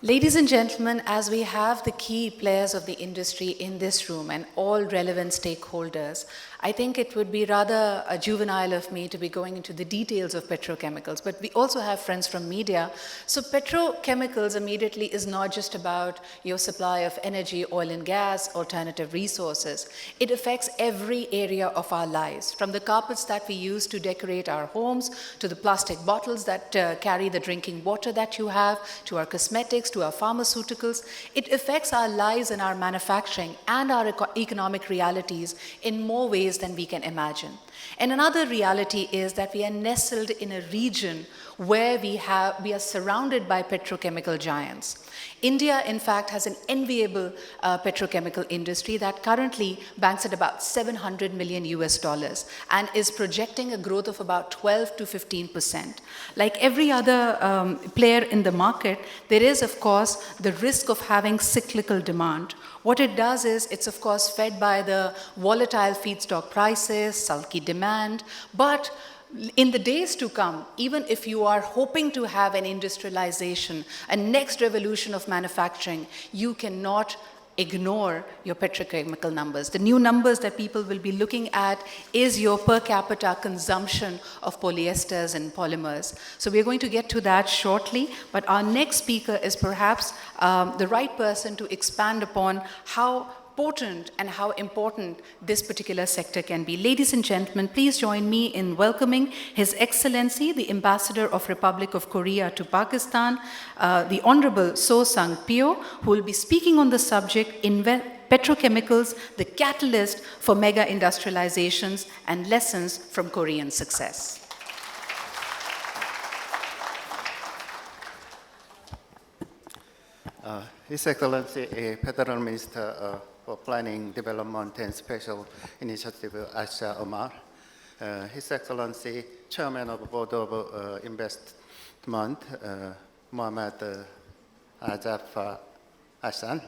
Ladies and gentlemen, as we have the key players of the industry in this room and all relevant stakeholders, I think it would be rather juvenile of me to be going into the details of petrochemicals, but we also have friends from media. So petrochemicals immediately is not just about your supply of energy, oil and gas, alternative resources. It affects every area of our lives, from the carpets that we use to decorate our homes, to the plastic bottles that carry the drinking water that you have, to our cosmetics, to our pharmaceuticals. It affects our lives and our manufacturing and our economic realities in more ways than we can imagine. And another reality is that we are nestled in a region where we are surrounded by petrochemical giants. India, in fact, has an enviable petrochemical industry that currently banks at about $700 million and is projecting a growth of about 12 to 15%. Like every other player in the market, there is, of course, the risk of having cyclical demand. What it does is, it's of course fed by the volatile feedstock prices, sulky demand, but in the days to come, even if you are hoping to have an industrialization, a next revolution of manufacturing, you cannot ignore your petrochemical numbers. The new numbers that people will be looking at is your per capita consumption of polyesters and polymers. So we're going to get to that shortly, but our next speaker is perhaps the right person to expand upon how potent and how important this particular sector can be. Ladies and gentlemen, please join me in welcoming His Excellency, the Ambassador of Republic of Korea to Pakistan, the Honorable Sangpyo, who will be speaking on the subject petrochemicals, the catalyst for mega industrializations and lessons from Korean success. His Excellency, Federal Minister for Planning, Development and Special Initiative, ACCA, His Excellency, Chairman of Board of Investment, Mohammad Ajaf Hassan,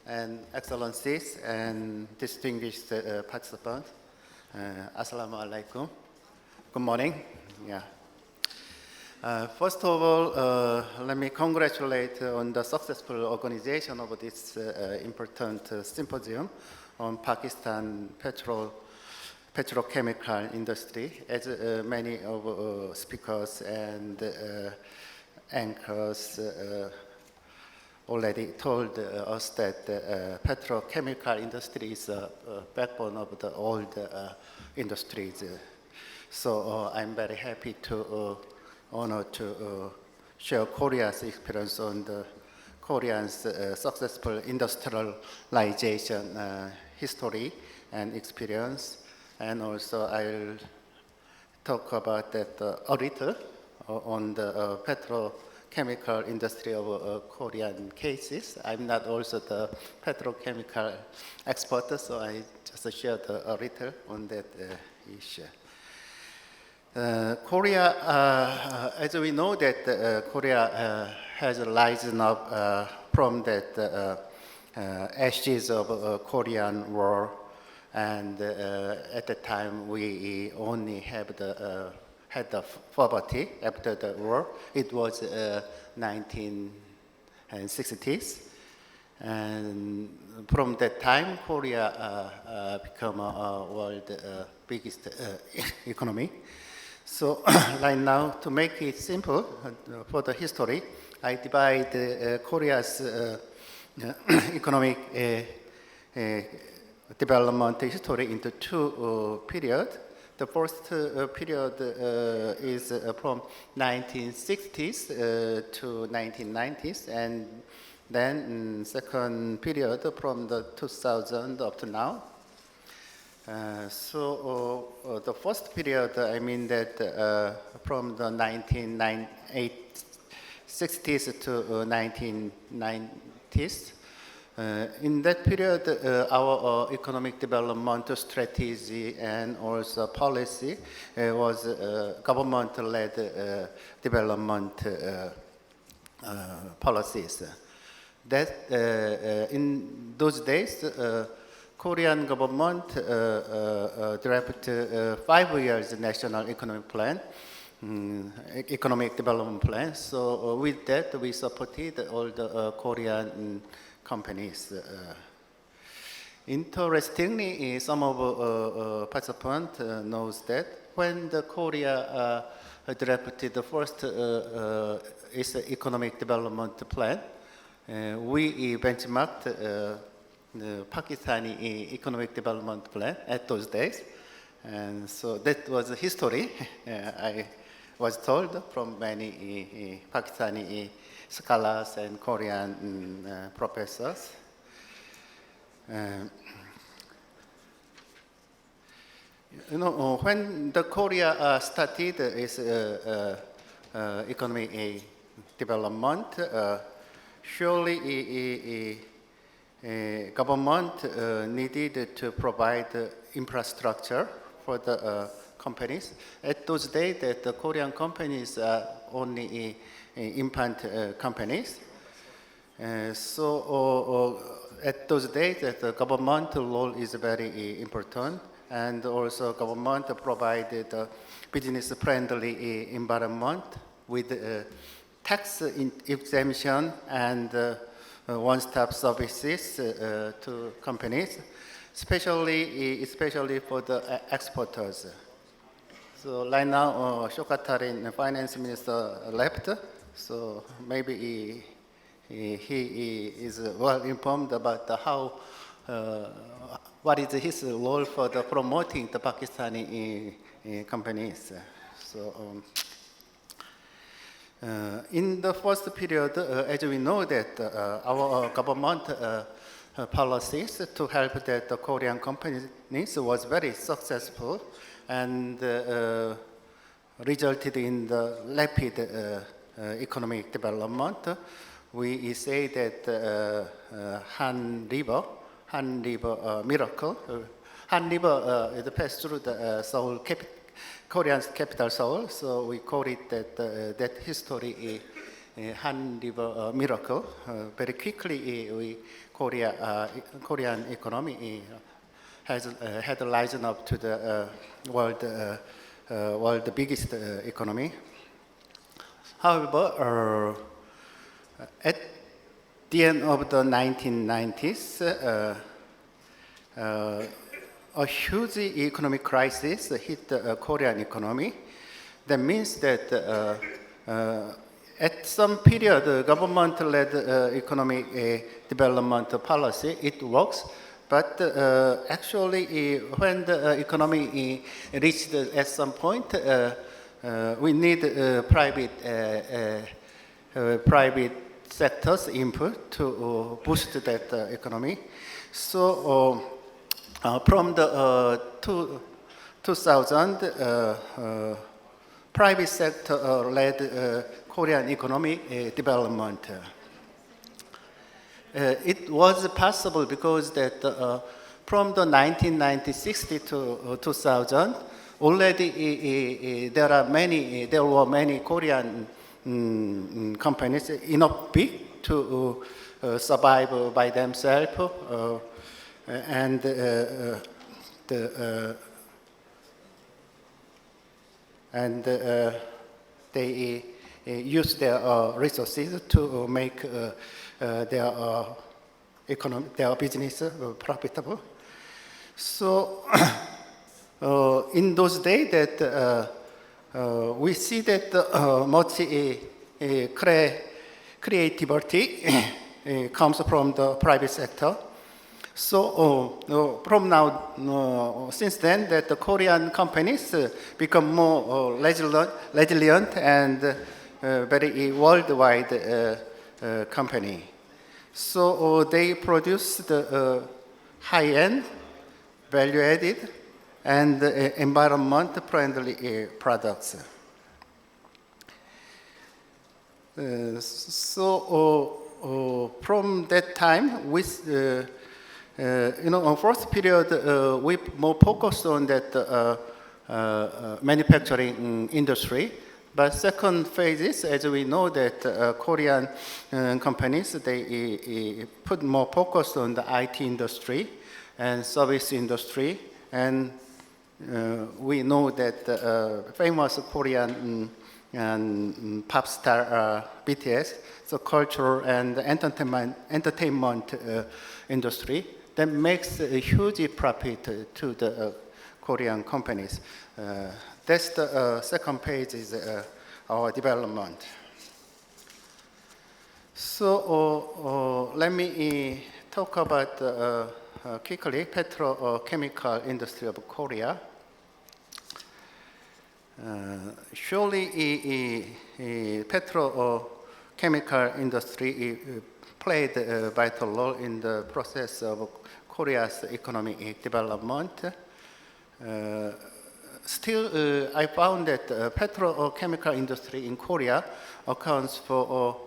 and Excellencies and distinguished participants, Assalamu alaikum. Good morning. Yeah. First of all, let me congratulate on the successful organization of this important symposium on Pakistan petrochemical industry. As many of speakers and anchors already told us that the petrochemical industry is a backbone of the old industries. So I'm very happy to honored to share Korea's experience on the Korean's successful industrialization history and experience. And also I'll talk about that a little on the petrochemical industry of Korean cases. I'm not also the petrochemical expert, so I just shared a little on that issue. Korea, as we know that Korea has risen up from that ashes of Korean War, and at the time we only had the poverty after the war. It was 1960s, and from that time Korea became a world biggest economy. So right now, to make it simple for the history, I divide Korea's economic development history into two periods. The first period is from 1960s to 1990s, and then second period from the 2000 up to now. So the first period, I mean that from the 1960s to 1990s, in that period, our economic development strategy and also policy was government-led development policies. That in those days, Korean government drafted 5 years national economic plan economic development plan. So with that, we supported all the Korean companies. Interestingly, some of participants knows that when the Korea drafted the first its economic development plan, we benchmarked the Pakistani economic development plan at those days. And so that was a history I was told from many Pakistani scholars and Korean professors. When the Korea started its economic development, surely government needed to provide infrastructure for the companies. At those days, the Korean companies are only infant companies. So at those days, the government role is very important, and also government provided a business-friendly environment with tax exemption and one-stop services to companies, especially for the exporters. So right now, Shokatarin, finance minister, left, so maybe he is well informed about how, what is his role for the promoting the Pakistani companies. So in the first period, as we know that our government policies to help that the Korean companies was very successful and resulted in the rapid economic development. We say that Han River miracle. Han River is passed through the Seoul Korean's capital Seoul, so we call it that history Han River miracle. Very quickly, Korean economy had risen up to the world biggest economy. However, at the end of the 1990s, a huge economic crisis hit the Korean economy. That means that at some period, the government-led economic development policy, it works. But actually, when the economy reached at some point, we need private sector's input to boost that economy. So from the 2000, private sector led Korean economic development. It was possible because that from the 1996 to 2000, already there were many Korean companies enough big to survive by themselves, and they use their resources to make their business profitable. So in those days that we see that much creativity comes from the private sector. So from now, since then, that the Korean companies become more resilient and very worldwide company. So they produce the high-end, value-added, and environment-friendly products. So from that time, first period, we more focused on that manufacturing industry. But second phase is, as we know that Korean companies, they put more focus on the IT industry and service industry, and we know that famous Korean pop star BTS, so cultural and entertainment industry that makes a huge profit to the Korean companies. That's the second page is our development. So let me talk about quickly petrochemical industry of Korea. Surely petrochemical industry played a vital role in the process of Korea's economic development. Still, I found that petrochemical industry in Korea accounts for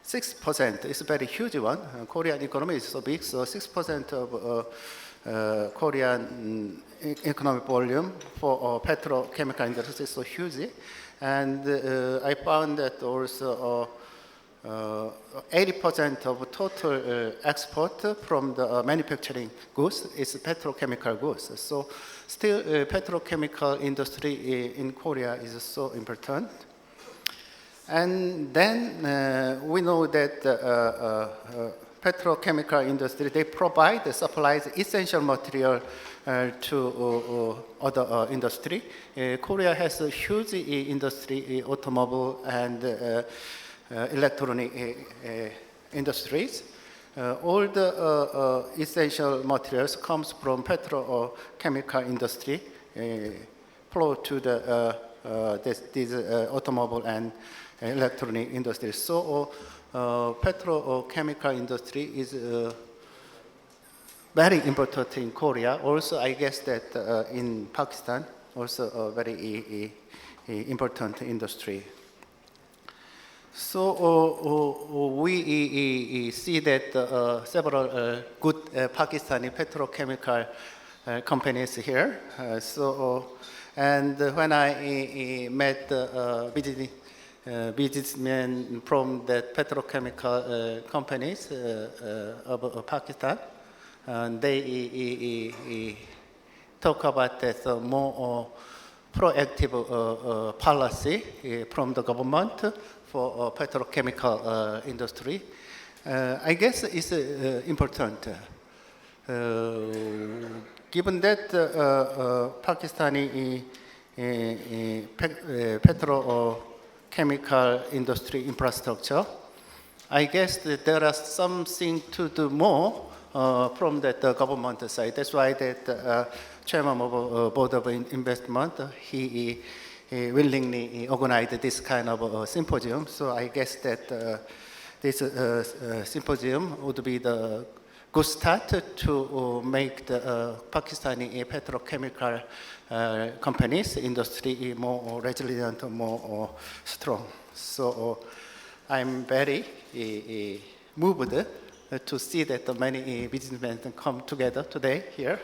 6%. It's a very huge one. Korean economy is so big, so 6% of Korean economic volume for petrochemical industry is so huge. And I found that also 80% of total export from the manufacturing goods is petrochemical goods. So still petrochemical industry in Korea is so important. And then we know that petrochemical industry, they provide the supplies essential material to other industry. Korea has a huge industry, automobile and electronic industries. All the essential materials comes from petrochemical industry, flow to these automobile and electronic industry. So petrochemical industry is very important in Korea. Also, I guess that in Pakistan, also a very important industry. So we see that several good Pakistani petrochemical companies here. And when I met businessmen from the petrochemical companies of Pakistan, they talk about that more proactive policy from the government for petrochemical industry. I guess it's important. Given that Pakistani petrochemical industry infrastructure, I guess that there are something to do more from that government side. That's why that chairman of Board of Investment, he willingly organized this kind of symposium. So I guess that this symposium would be the good start to make the Pakistani petrochemical companies industry more resilient, more strong. So I'm very moved to see that many businessmen come together today here.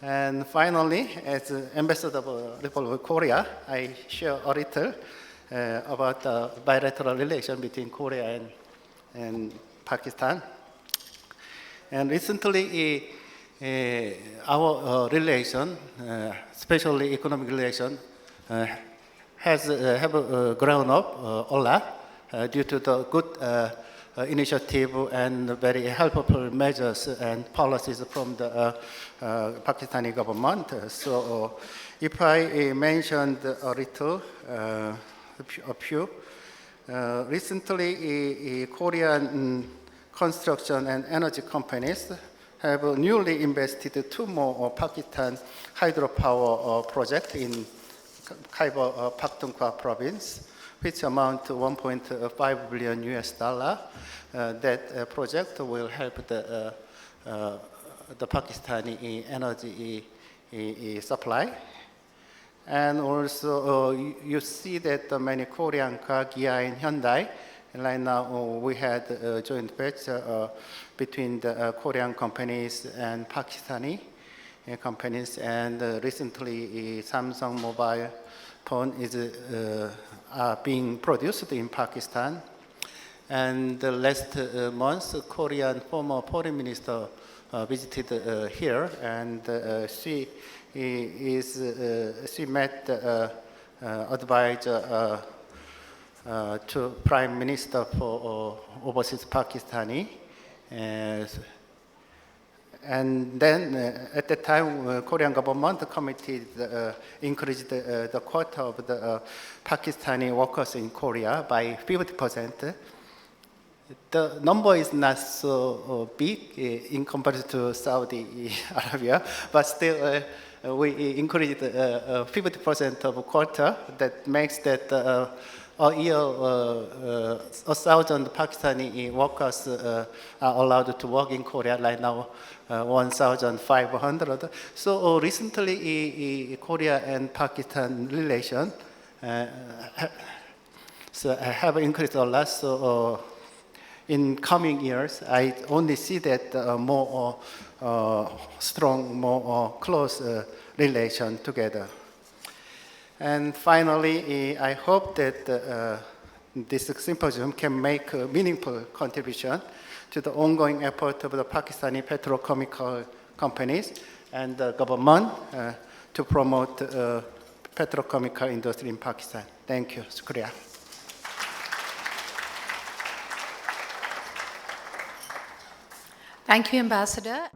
And finally, as ambassador of the Republic of Korea, I share a little about the bilateral relation between Korea and Pakistan. And recently, our relation, especially economic relation, have grown up a lot due to the good initiative and very helpful measures and policies from the Pakistani government. So if I mentioned a little, a few, recently Korean construction and energy companies have newly invested 2 more Pakistan hydropower projects in Khyber Pakhtunkhwa province, which amount to $1.5 billion US. That project will help the Pakistani energy supply. And also you see that many Korean car, Kia and Hyundai, right now we had a joint venture between the Korean companies and Pakistani companies, and recently Samsung mobile phone is being produced in Pakistan. And last month, Korean former foreign minister visited here, and she she met advisor to Prime Minister for overseas Pakistani. And then at the time, Korean government committed increased the quota of the Pakistani workers in Korea by 50%. The number is not so big in comparison to Saudi Arabia, but still we increased 50% of quota. That makes that a year 1,000 Pakistani workers are allowed to work in Korea. Right now, 1,500. So recently, Korea and Pakistan relation have increased a lot. So in coming years, I only see that more strong, more close relation together. And finally, I hope that this symposium can make a meaningful contribution to the ongoing effort of the Pakistani petrochemical companies and the government to promote petrochemical industry in Pakistan. Thank you. Shukriya. Thank you, Ambassador.